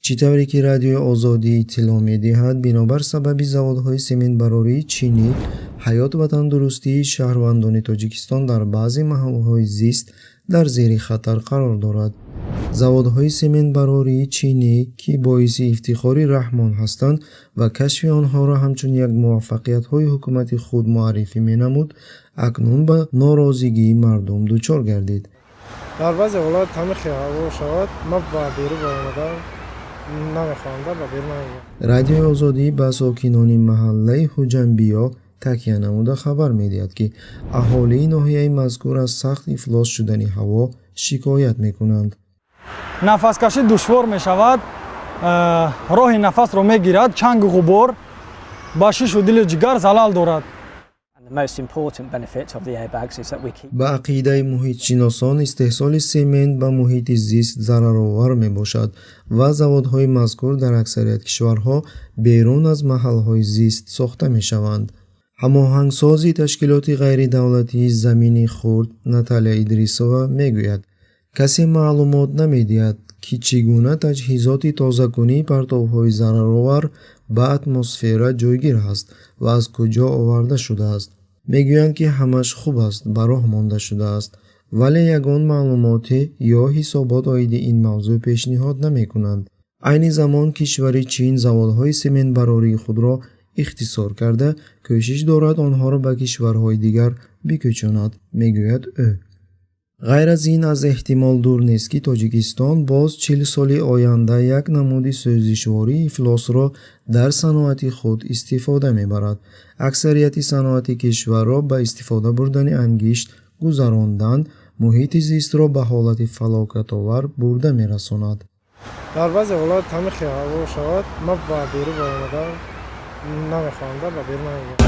чӣ тавре ки Радиои Озодӣ иттилоъ медиҳад, бинобар сабаби заводҳои сементбарории чинӣ ҳаёт ва тандурустии шаҳрвандони Тоҷикистон дар баъзе маҳаллҳои зист дар зери хатар қарор дорад. Заводҳои сементбарории чинӣ, ки боиси ифтихори Раҳмон ҳастанд ва кашфи онҳоро ҳамчун як муваффақиятҳои ҳукумати худ муаррифӣ менамуд, акнун ба норозигии мардум дучор гардид. дар баъзе ҳолат тамихи ҳаво шавад, ман ба берун баромадан намехоҳам, ба берун намегӯям. Радиои Озодӣ ба сокинони маҳаллаи Ҳуҷанбиё такя намуда хабар медиҳад, ки аҳолии ноҳияи мазкур аз сахт ифлос шудани ҳаво шикоят мекунанд. нафаскашӣ душвор мешавад, роҳи нафасро мегирад, чангу ғубор ба шишу дили ҷигар залал дорад. ба ақидаи муҳитшиносон, истеҳсоли семент ба муҳити зист зараровар мебошад ва заводҳои мазкур дар аксарияти кишварҳо берун аз маҳаллҳои зист сохта мешаванд. ҳамоҳангсози ташкилоти ғайридавлатии Замини Хурд Наталия Идрисова мегӯяд, касе маълумот намедиҳад, ки чӣ гуна таҷҳизоти тозакунии партовҳои зараровар ба атмосфера ҷойгир ҳаст ва аз куҷо оварда шудааст. мегӯянд, ки ҳамаш хуб аст, ба роҳ монда шудааст, вале ягон маълумоте ё ҳисобот оиди ин мавзӯъ пешниҳод намекунанд. айни замон кишвари Чин заводҳои сементбарории худро ихтисор карда, кӯшиш дорад онҳоро ба кишварҳои дигар бикӯчонад, мегӯяд ӯ. ғайр аз ин, аз эҳтимол дур нест, ки Тоҷикистон боз 40 соли оянда як намуди сӯзишвории ифлосро дар саноати худ истифода мебарад. аксарияти саноати кишварро ба истифода бурдани ангишт гузарондан, муҳити зистро ба ҳолати фалокатовар бурда мерасонад. дар баъзе ҳолат тамихи ҳаво шавад, ман ба берун баромадан намехоҳам, ба берун намегӯям.